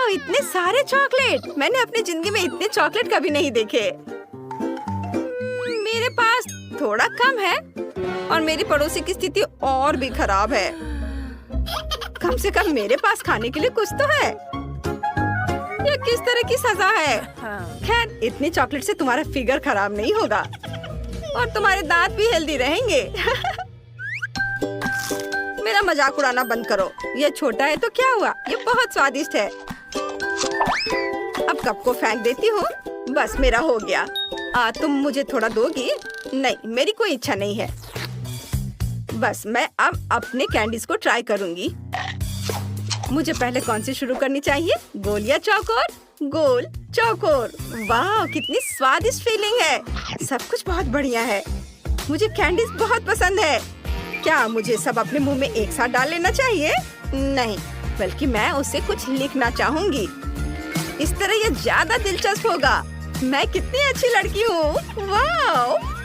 वाह, इतने सारे चॉकलेट! मैंने अपनी जिंदगी में इतने चॉकलेट कभी नहीं देखे। मेरे पास थोड़ा कम है और मेरी पड़ोसी की स्थिति और भी खराब है। कम से कम मेरे पास खाने के लिए कुछ तो है। ये किस तरह की सजा है? खैर, इतनी चॉकलेट से तुम्हारा फिगर खराब नहीं होगा और तुम्हारे दांत भी हेल्दी रहेंगे। मेरा मजाक उड़ाना बंद करो। ये छोटा है तो क्या हुआ, ये बहुत स्वादिष्ट है। अब कप को फेंक देती हूँ। बस मेरा हो गया। तुम मुझे थोड़ा दोगी? नहीं, मेरी कोई इच्छा नहीं है। बस मैं अब अपने कैंडीज को ट्राई करूंगी। मुझे पहले कौन सी शुरू करनी चाहिए, गोल या चौकोर? गोल, चौकोर। वाह, कितनी स्वादिष्ट फीलिंग है। सब कुछ बहुत बढ़िया है। मुझे कैंडीज बहुत पसंद है। क्या मुझे सब अपने मुंह में एक साथ डाल लेना चाहिए? नहीं, बल्कि मैं उससे कुछ लिखना चाहूंगी। इस तरह ये ज्यादा दिलचस्प होगा। मैं कितनी अच्छी लड़की हूँ। वाह!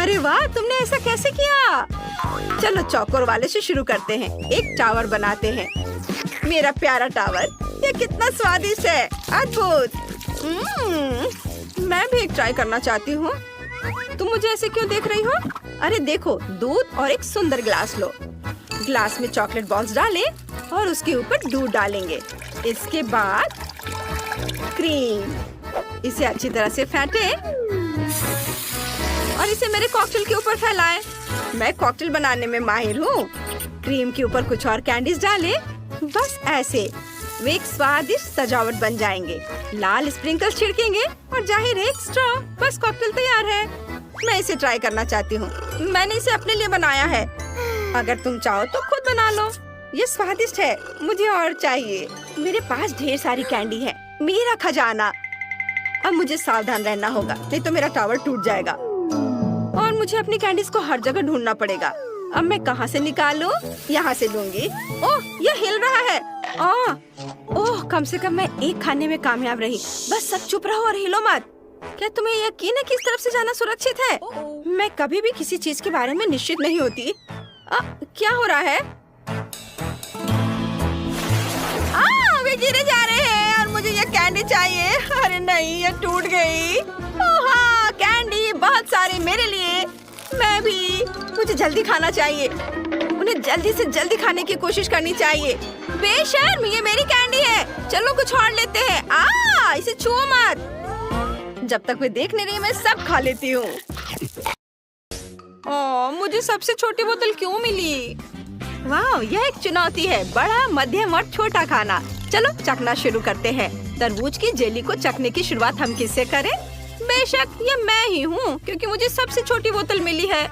अरे वाह, तुमने ऐसा कैसे किया? चलो चौकोर वाले से शुरू करते हैं। एक टावर बनाते हैं। मेरा प्यारा टावर, ये कितना स्वादिष्ट है। अद्भुत। मैं भी एक ट्राई करना चाहती हूँ। तुम मुझे ऐसे क्यों देख रही हो? अरे देखो, दूध और एक सुंदर ग्लास लो। ग्लास में चॉकलेट बॉल्स डालें और उसके ऊपर दूध डालेंगे। इसके बाद क्रीम। इसे अच्छी तरह से फेंटें और इसे मेरे कॉकटेल के ऊपर फैलाएं। मैं कॉकटेल बनाने में माहिर हूँ। क्रीम के ऊपर कुछ और कैंडीज डालें। बस ऐसे वे एक स्वादिष्ट सजावट बन जाएंगे। लाल स्प्रिंकल्स छिड़केंगे और जाहिर है एक स्ट्रॉ। बस कॉकटेल तैयार है। मैं इसे ट्राई करना चाहती हूँ। मैंने इसे अपने लिए बनाया है। अगर तुम चाहो तो खुद बना लो। ये स्वादिष्ट है। मुझे और चाहिए। मेरे पास ढेर सारी कैंडी है। मेरा खजाना। अब मुझे सावधान रहना होगा, नहीं तो मेरा टावर टूट जाएगा और मुझे अपनी कैंडीज को हर जगह ढूंढना पड़ेगा। अब मैं कहाँ से निकालूं? यहाँ से लूंगी। ओह, ये हिल रहा है। ओह, कम से कम मैं एक खाने में कामयाब रही। बस सब चुप रहो और हिलो मत। क्या तुम्हें यकीन है कि इस तरफ से जाना सुरक्षित है? मैं कभी भी किसी चीज के बारे में निश्चित नहीं होती। क्या हो रहा है? वे गिरे जा रहे हैं और मुझे ये कैंडी चाहिए। अरे नहीं, ये टूट गई। ओह हाँ, कैंडी बहुत सारी मेरे लिए। मैं भी। मुझे जल्दी खाना चाहिए। उन्हें जल्दी से जल्दी खाने की कोशिश करनी चाहिए। बेशर्म, ये मेरी कैंडी है। चलो कुछ और लेते हैं। इसे छुओ मत। जब तक मैं देख नहीं रही, मैं सब खा लेती हूँ। मुझे सबसे छोटी बोतल क्यों मिली? वाह, यह एक चुनौती है। बड़ा, मध्यम और छोटा खाना। चलो चखना शुरू करते हैं। तरबूज की जेली को चखने की शुरुआत हम किससे करें? बेशक ये मैं ही हूँ, क्योंकि मुझे सबसे छोटी बोतल मिली है।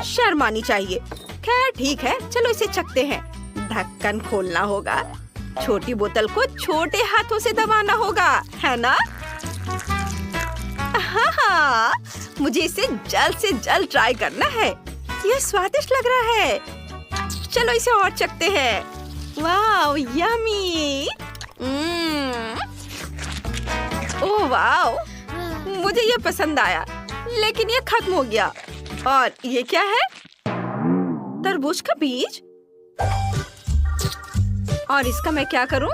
शर्म आनी चाहिए। खैर ठीक है, चलो इसे चखते हैं। ढक्कन खोलना होगा। छोटी बोतल को छोटे हाथों से दबाना होगा, है ना? हाँ, मुझे इसे जल्द से जल्द ट्राई करना है। यह स्वादिष्ट लग रहा है। चलो इसे और चखते हैं। वाह, यम्मी। ओह वाह, मुझे ये पसंद आया, लेकिन ये खत्म हो गया। और ये क्या है? तरबूज का बीज। और इसका मैं क्या करूं?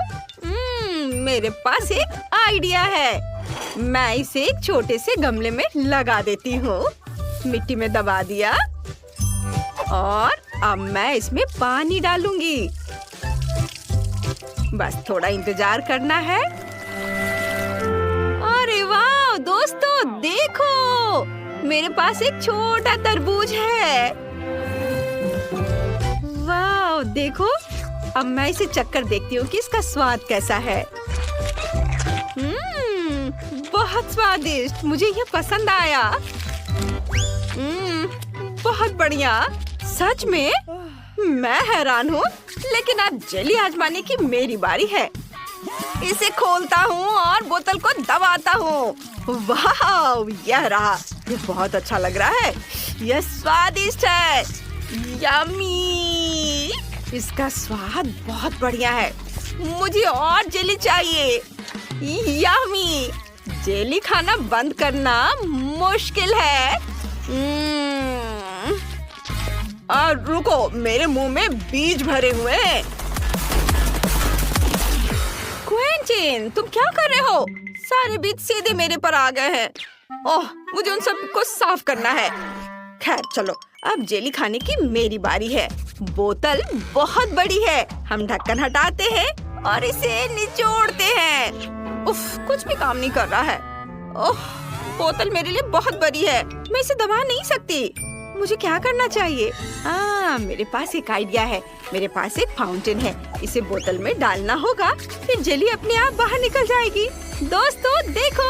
मेरे पास एक आइडिया है। मैं इसे एक छोटे से गमले में लगा देती हूँ। मिट्टी में दबा दिया और अब मैं इसमें पानी डालूंगी। बस थोड़ा इंतजार करना है। अरे वाह दोस्तों, देखो, मेरे पास एक छोटा तरबूज है। वाह, देखो, अब मैं इसे चखकर देखती हूँ कि इसका स्वाद कैसा है। बहुत स्वादिष्ट, मुझे ये पसंद आया। बहुत बढ़िया। सच में मैं हैरान हूँ, लेकिन अब जेली आजमाने की मेरी बारी है। इसे खोलता हूँ और बोतल को दबाता हूँ। वाह, यह रहा। ये बहुत अच्छा लग रहा है। यह स्वादिष्ट है। यम्मी। इसका स्वाद बहुत बढ़िया है। मुझे और जेली चाहिए। यम्मी। जेली खाना बंद करना मुश्किल है। और रुको, मेरे मुंह में बीज भरे हुए हैं। क्विंटी, बेन, तुम क्या कर रहे हो? सारे बीज सीधे मेरे पर आ गए हैं। ओह, मुझे उन सब को साफ करना है। खैर चलो, अब जेली खाने की मेरी बारी है। बोतल बहुत बड़ी है। हम ढक्कन हटाते हैं और इसे निचोड़ते हैं। उफ, कुछ भी काम नहीं कर रहा है। ओह, बोतल मेरे लिए बहुत बड़ी है। मैं इसे दबा नहीं सकती। मुझे क्या करना चाहिए? मेरे पास एक आइडिया है। मेरे पास एक फाउंटेन है। इसे बोतल में डालना होगा, फिर जेली अपने आप बाहर निकल जाएगी। दोस्तों देखो,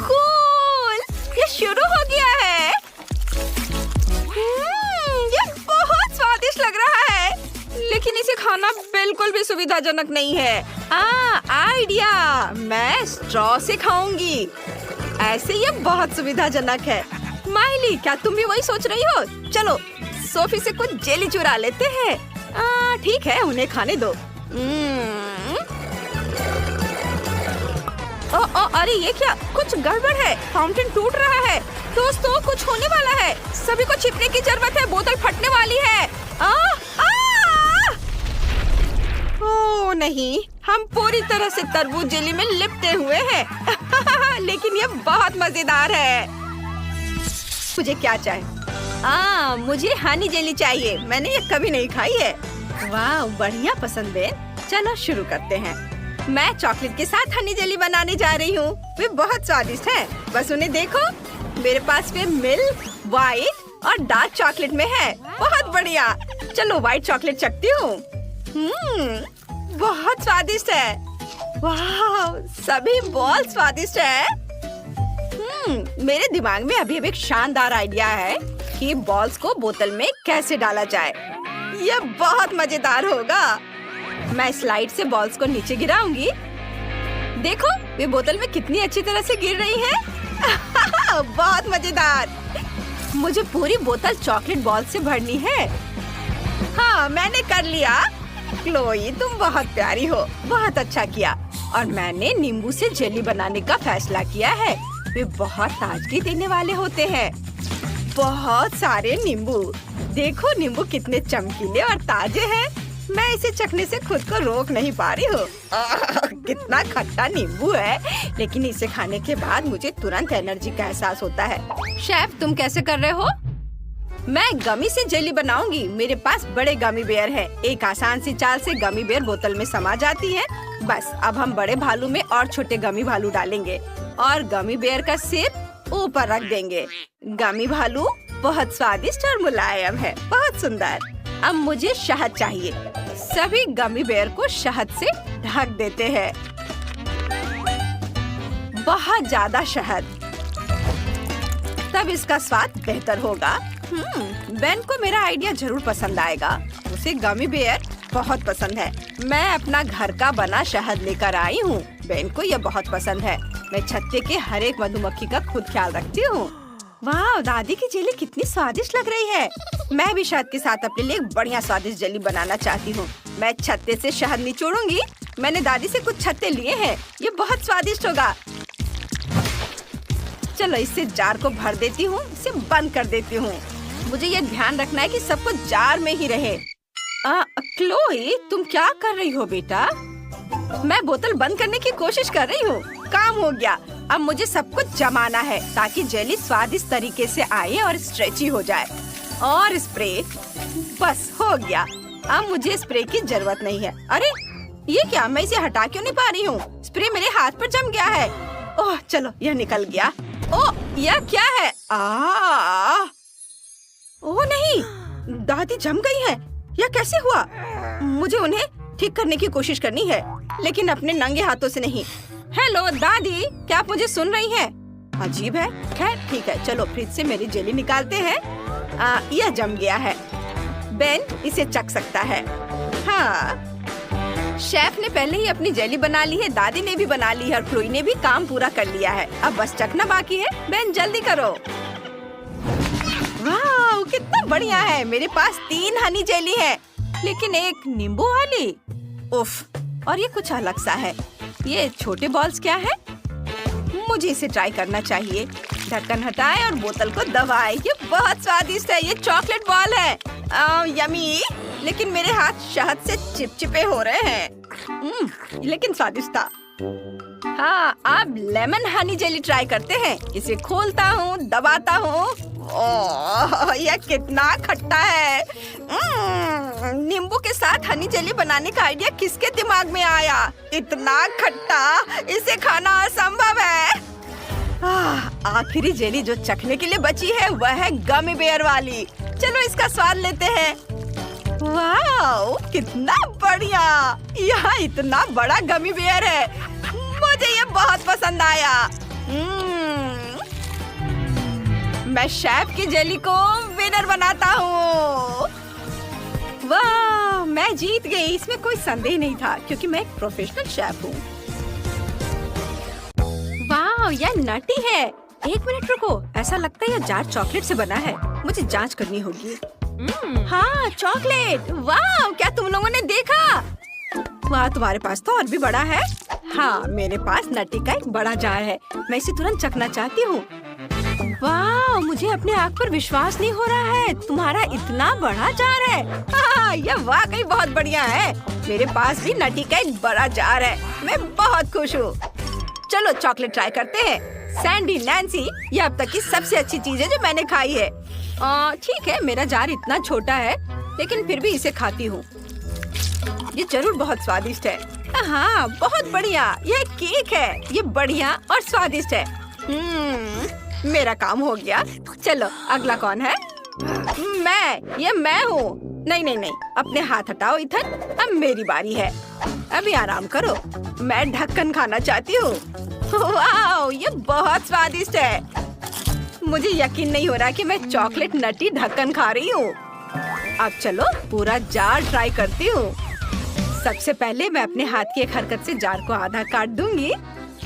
कूल! ये शुरू हो गया है। ये बहुत स्वादिष्ट लग रहा है, लेकिन इसे खाना बिल्कुल भी सुविधाजनक नहीं है। आइडिया! मैं स्ट्रॉ से खाऊंगी। ऐसे ये बहुत सुविधाजनक है। माइली, क्या तुम भी वही सोच रही हो? चलो, सोफी से कुछ जेली चुरा लेते हैं। ठीक है, उन्हें खाने दो। अरे ये क्या? कुछ गड़बड़ है। फाउंटेन टूट रहा है। दोस्तों, कुछ होने वाला है। सभी को छिपने की जरूरत है। बोतल फटने वाली है। ओह नहीं, हम पूरी तरह से तरबूज जेली में लिपटे हुए हैं। लेकिन ये बहुत मजेदार है। मुझे क्या चाहिए? मुझे हनी जेली चाहिए। मैंने ये कभी नहीं खाई है। वाह, बढ़िया पसंद बेन। चलो शुरू करते हैं। मैं चॉकलेट के साथ हनी जेली बनाने जा रही हूँ। वे बहुत स्वादिष्ट है। बस उन्हें देखो, मेरे पास वे मिल्क, व्हाइट और डार्क चॉकलेट में है। बहुत बढ़िया। चलो व्हाइट चॉकलेट चखती हूँ। बहुत स्वादिष्ट है। वाह, सभी बॉल स्वादिष्ट है। मेरे दिमाग में अभी एक शानदार आइडिया है कि बॉल्स को बोतल में कैसे डाला जाए। यह बहुत मजेदार होगा। मैं स्लाइड से बॉल्स को नीचे गिराऊंगी। देखो, वे बोतल में कितनी अच्छी तरह से गिर रही हैं। बहुत मजेदार। मुझे पूरी बोतल चॉकलेट बॉल से भरनी है। हाँ, मैंने कर लिया। क्लोई, तुम बहुत प्यारी हो। बहुत अच्छा किया। और मैंने नींबू से जेली बनाने का फैसला किया है। वे बहुत ताजगी देने वाले होते हैं। बहुत सारे नींबू। देखो, नींबू कितने चमकीले और ताजे हैं। मैं इसे चखने से खुद को रोक नहीं पा रही हूँ। कितना खट्टा नींबू है, लेकिन इसे खाने के बाद मुझे तुरंत एनर्जी का एहसास होता है। शेफ, तुम कैसे कर रहे हो? मैं गमी से जेली बनाऊंगी। मेरे पास बड़े गमी बेयर है। एक आसान सी चाल से गमी बेयर बोतल में समा जाती है। बस अब हम बड़े भालू में और छोटे गमी भालू डालेंगे और गमी बेयर का सिर ऊपर रख देंगे। गमी भालू बहुत स्वादिष्ट और मुलायम है। बहुत सुंदर। अब मुझे शहद चाहिए। सभी गमी बेयर को शहद से ढक देते हैं। बहुत ज्यादा शहद, तब इसका स्वाद बेहतर होगा। बेन को मेरा आइडिया जरूर पसंद आएगा। उसे गमी बेयर बहुत पसंद है। मैं अपना घर का बना शहद लेकर आई हूँ। बेन को यह बहुत पसंद है। मैं छत्ते के हर एक मधुमक्खी का खुद ख्याल रखती हूँ। वाह, दादी की जेली कितनी स्वादिष्ट लग रही है। मैं भी शहद के साथ अपने लिए बढ़िया स्वादिष्ट जेली बनाना चाहती हूँ। मैं छत्ते से शहद निचोड़ूंगी। मैंने दादी से कुछ छत्ते लिए हैं। ये बहुत स्वादिष्ट होगा। चलो, इससे जार को भर देती हूँ। इसे बंद कर देती हूँ। मुझे ये ध्यान रखना है कि सब कुछ जार में ही रहे। क्लोई, तुम क्या कर रही हो बेटा? मैं बोतल बंद करने की कोशिश कर रही हूँ। काम हो गया। अब मुझे सब कुछ जमाना है ताकि जेली स्वादिष्ट तरीके से आए और स्ट्रेची हो जाए। और स्प्रे, बस हो गया। अब मुझे स्प्रे की जरूरत नहीं है। अरे ये क्या? मैं इसे हटा क्यों नहीं पा रही हूँ? स्प्रे मेरे हाथ पर जम गया है। ओह चलो, यह निकल गया। ओह, यह क्या है? ओह नहीं, दादी जम गई है। यह कैसे हुआ? मुझे उन्हें ठीक करने की कोशिश करनी है, लेकिन अपने नंगे हाथों से नहीं। हेलो दादी, क्या आप मुझे सुन रही हैं? अजीब है। खैर ठीक है, चलो फ्रिज से मेरी जेली निकालते हैं। यह जम गया है। बेन इसे चख सकता है। हाँ, शेफ ने पहले ही अपनी जेली बना ली है। दादी ने भी बना ली है और क्लोई ने भी काम पूरा कर लिया है। अब बस चखना बाकी है। बेन जल्दी करो। वाह, कितना बढ़िया है। मेरे पास 3 हनी जेली है, लेकिन एक नींबू वाली। उफ, और ये कुछ अलग सा है। ये छोटे बॉल्स क्या है? मुझे इसे ट्राई करना चाहिए। ढक्कन हटाएं और बोतल को दबाएं। ये बहुत स्वादिष्ट है। ये चॉकलेट बॉल है। यमी, लेकिन मेरे हाथ शहद से चिपचिपे हो रहे हैं। लेकिन स्वादिष्ट था। हाँ, अब लेमन हनी जेली ट्राई करते हैं। इसे खोलता हूँ, दबाता हूँ। ओह, यह कितना खट्टा है। नींबू के साथ हनी जेली बनाने का आइडिया किसके दिमाग में आया? इतना खट्टा, इसे खाना असंभव है। आखिरी जेली जो चखने के लिए बची है वह है गमी बेयर वाली। चलो इसका स्वाद लेते हैं। वाह, कितना बढ़िया। यहाँ इतना बड़ा गमी बेयर है। मुझे ये बहुत पसंद आया। मैं शेफ की जेली को विनर बनाता हूँ। वाह, मैं जीत गई। इसमें कोई संदेह नहीं था क्योंकि मैं एक प्रोफेशनल शेफ हूँ। वाह, यह नटी है। एक मिनट रुको, ऐसा लगता है यह जार चॉकलेट से बना है। मुझे जांच करनी होगी। हाँ, चॉकलेट। वाह, क्या तुम लोगों ने देखा? वाह, तुम्हारे पास तो और भी बड़ा है। हाँ, मेरे पास नटी का एक बड़ा जार है। मैं इसे तुरंत चखना चाहती हूँ। वाह, मुझे अपने आँख पर विश्वास नहीं हो रहा है। तुम्हारा इतना बड़ा जार है। हाँ, यह वाकई बहुत बढ़िया है। मेरे पास भी नटी का एक बड़ा जार है। मैं बहुत खुश हूँ। चलो चॉकलेट ट्राई करते हैं। सैंडी, नैन्सी, ये अब तक की सबसे अच्छी चीज है जो मैंने खाई है। ठीक है, मेरा जार इतना छोटा है लेकिन फिर भी इसे खाती हूँ। ये जरूर बहुत स्वादिष्ट है। हाँ, बहुत बढ़िया। यह केक है। ये बढ़िया और स्वादिष्ट है। मेरा काम हो गया। चलो, अगला कौन है? ये मैं हूँ। नहीं, अपने हाथ हटाओ इथन। अब मेरी बारी है। अभी आराम करो। मैं ढक्कन खाना चाहती हूँ। वाह, ये बहुत स्वादिष्ट है। मुझे यकीन नहीं हो रहा कि मैं चॉकलेट नटी ढक्कन खा रही हूँ। अब चलो पूरा जार ट्राई करती हूँ। सबसे पहले मैं अपने हाथ की एक हरकत से जार को आधा काट दूंगी।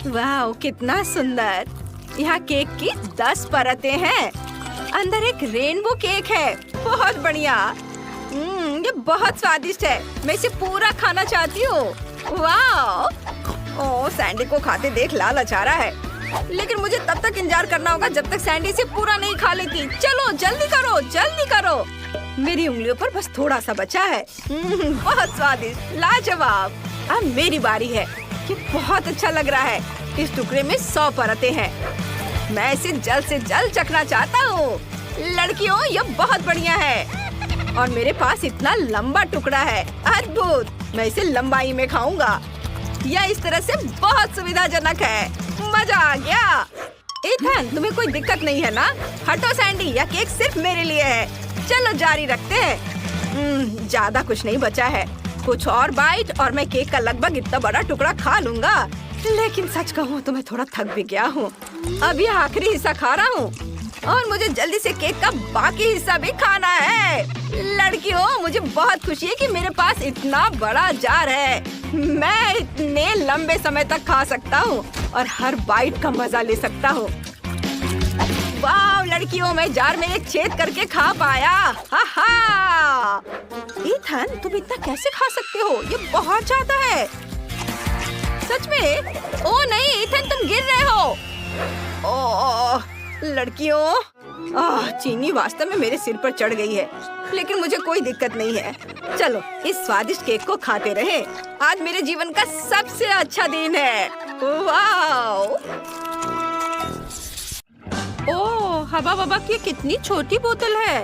वाह, कितना सुंदर। यहाँ केक की 10 परतें हैं। अंदर एक रेनबो केक है। बहुत बढ़िया। ये बहुत स्वादिष्ट है। मैं इसे पूरा खाना चाहती हूँ। वाह, ओह, सैंडी को खाते देख लालच आ रहा है। लेकिन मुझे तब तक इंतजार करना होगा जब तक सैंडी से पूरा नहीं खा लेती। चलो जल्दी करो, जल्दी करो। मेरी उंगलियों पर बस थोड़ा सा बचा है। बहुत स्वादिष्ट, लाजवाब। अब मेरी बारी है। ये बहुत अच्छा लग रहा है। इस टुकड़े में 100 परतें हैं। मैं इसे जल्द से जल्द चखना चाहता हूँ। लड़कियों, ये बहुत बढ़िया है। और मेरे पास इतना लंबा टुकड़ा है। अद्भुत। मैं इसे लंबाई में खाऊंगा। यह इस तरह से बहुत सुविधाजनक है। मजा आ गया। इथन, तुम्हें कोई दिक्कत नहीं है ना? हटो सैंडी, यह केक सिर्फ मेरे लिए है। चलो जारी रखते हैं। ज्यादा कुछ नहीं बचा है। कुछ और बाइट और मैं केक का लगभग इतना बड़ा टुकड़ा खा लूंगा। लेकिन सच कहूँ तो मैं थोड़ा थक भी गया हूँ। अब यह आखिरी हिस्सा खा रहा हूँ और मुझे जल्दी से केक का बाकी हिस्सा भी खाना है। लड़कियों, मुझे बहुत खुशी है कि मेरे पास इतना बड़ा जार है। मैं इतने लंबे समय तक खा सकता हूँ और हर बाइट का मजा ले सकता हूँ। वाह लड़कियों, मैं जार में एक छेद करके खा पाया। हा! इथन, तुम इतना कैसे खा सकते हो? ये बहुत ज्यादा है। सच में? ओह नहीं इथन, तुम गिर रहे हो। ओह लड़कियों, चीनी वास्तव में मेरे सिर पर चढ़ गई है। लेकिन मुझे कोई दिक्कत नहीं है। चलो इस स्वादिष्ट केक को खाते रहे। आज मेरे जीवन का सबसे अच्छा दिन है। वाह! ओह, हवा बाबा की कितनी छोटी बोतल है।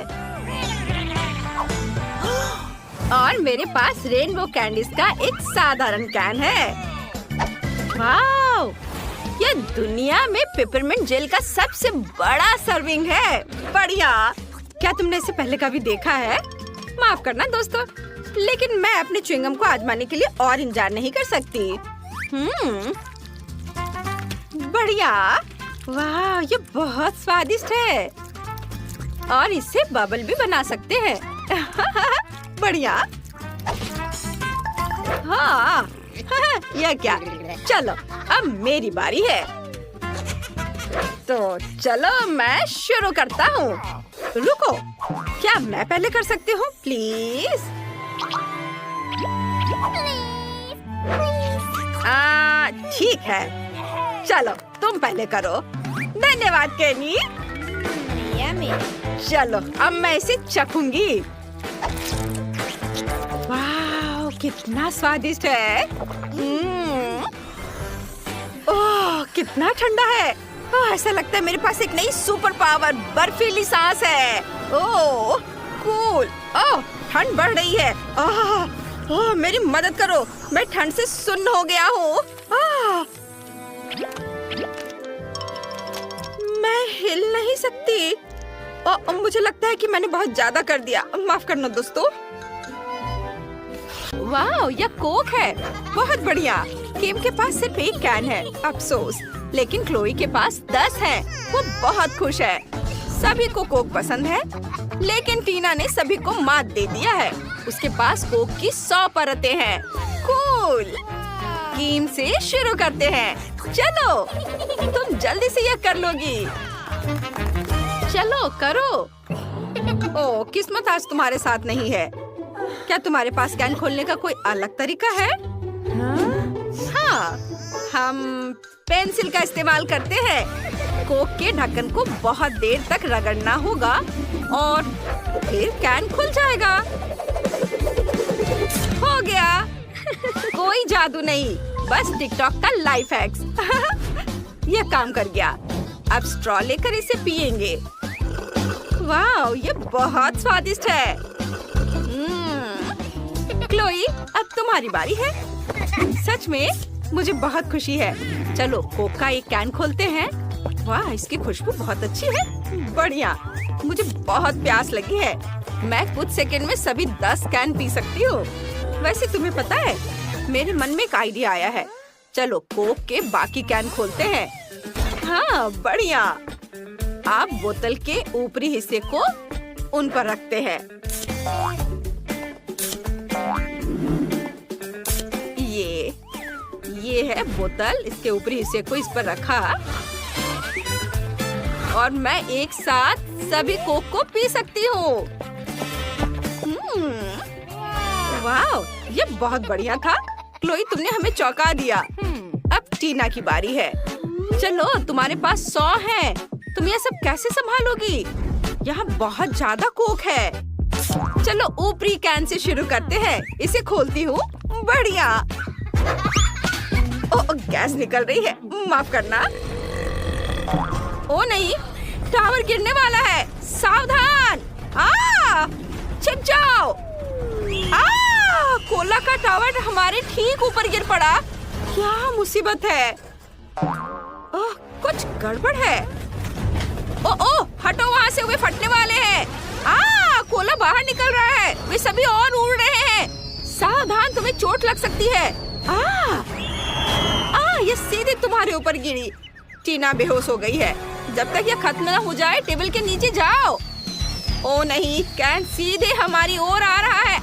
और मेरे पास रेनबो कैंडीज का एक साधारण कैन है। वाह! यह दुनिया में पेपरमिंट जेल का सबसे बड़ा सर्विंग है। बढ़िया। क्या तुमने इसे पहले कभी देखा है? माफ करना दोस्तों, लेकिन मैं अपने च्युइंगम को आजमाने के लिए और इंतजार नहीं कर सकती। बढ़िया। वाह, ये बहुत स्वादिष्ट है। और इससे बबल भी बना सकते हैं। बढ़िया। हाँ, यह क्या? चलो अब मेरी बारी है। तो चलो मैं शुरू करता हूँ। रुको, क्या मैं पहले कर सकती हूँ प्लीज? ठीक है, चलो तुम पहले करो। धन्यवाद केनी। चलो अब मैं इसे चखूंगी। वाह, कितना स्वादिष्ट है। ओह, कितना ठंडा है। ओह, ऐसा लगता है मेरे पास एक नई सुपर पावर बर्फीली सांस है। ओह, कूल। ओह, ठंड बढ़ रही है। ओह, मेरी मदद करो, मैं ठंड से सुन्न हो गया हूँ। मैं हिल नहीं सकती। मुझे लगता है कि मैंने बहुत ज्यादा कर दिया। माफ करना दोस्तों। वाह, यह कोक है। बहुत बढ़िया। किम के पास सिर्फ एक कैन है, अफसोस। लेकिन क्लोई के पास 10 है। वो बहुत खुश है। सभी को कोक पसंद है, लेकिन टीना ने सभी को मात दे दिया है। उसके पास कोक की 100 परतें हैं। कूल। किम से शुरू करते हैं। चलो, तुम जल्दी से यह कर लोगी। चलो करो। ओह, किस्मत आज तुम्हारे साथ नहीं है। क्या तुम्हारे पास कैन खोलने का कोई अलग तरीका है? हाँ, हम पेंसिल का इस्तेमाल करते हैं। कोक के ढक्कन को बहुत देर तक रगड़ना होगा और फिर कैन खुल जाएगा। हो गया। कोई जादू नहीं, बस टिकटॉक का लाइफ हैक्स। यह काम कर गया। अब स्ट्रॉ लेकर इसे पिएंगे। वाह, ये बहुत स्वादिष्ट है। क्लोई, अब तुम्हारी बारी है। सच में मुझे बहुत खुशी है। चलो कोक का एक कैन खोलते हैं। वाह, इसकी खुशबू बहुत अच्छी है। बढ़िया। मुझे बहुत प्यास लगी है। मैं कुछ सेकंड में सभी 10 कैन पी सकती हूँ। वैसे तुम्हें पता है, मेरे मन में एक आइडिया आया है। चलो कोक के बाकी कैन खोलते हैं। हाँ, बढ़िया। आप बोतल के ऊपरी हिस्से को उन पर रखते हैं। ये है बोतल। इसके ऊपरी हिस्से को इस पर रखा और मैं एक साथ सभी कोक को पी सकती हूँ। वाह, ये बहुत बढ़िया था। क्लोई, तुमने हमें चौंका दिया। अब टीना की बारी है। चलो, तुम्हारे पास 100 है। तुम ये सब कैसे संभालोगी? यहाँ बहुत ज्यादा कोक है। चलो ऊपरी कैन से शुरू करते हैं। इसे खोलती हूँ। बढ़िया। ओह, गैस निकल रही है। माफ करना। ओ नहीं, टावर गिरने वाला है। सावधान। छिप जाओ। कोला का टावर हमारे ठीक ऊपर गिर पड़ा। क्या मुसीबत है। ओह, कुछ गड़बड़ है। ओह, हटो वहाँ से, वे फटने वाले हैं। कोला बाहर निकल रहा है। वे सभी और उड़ रहे हैं। सावधान, तुम्हें चोट लग सकती है। ये सीधे तुम्हारे ऊपर गिरी। टीना बेहोश हो गई है। जब तक यह खत्म न हो जाए, टेबल के नीचे जाओ। ओ नहीं, कैन सीधे हमारी ओर आ रहा है।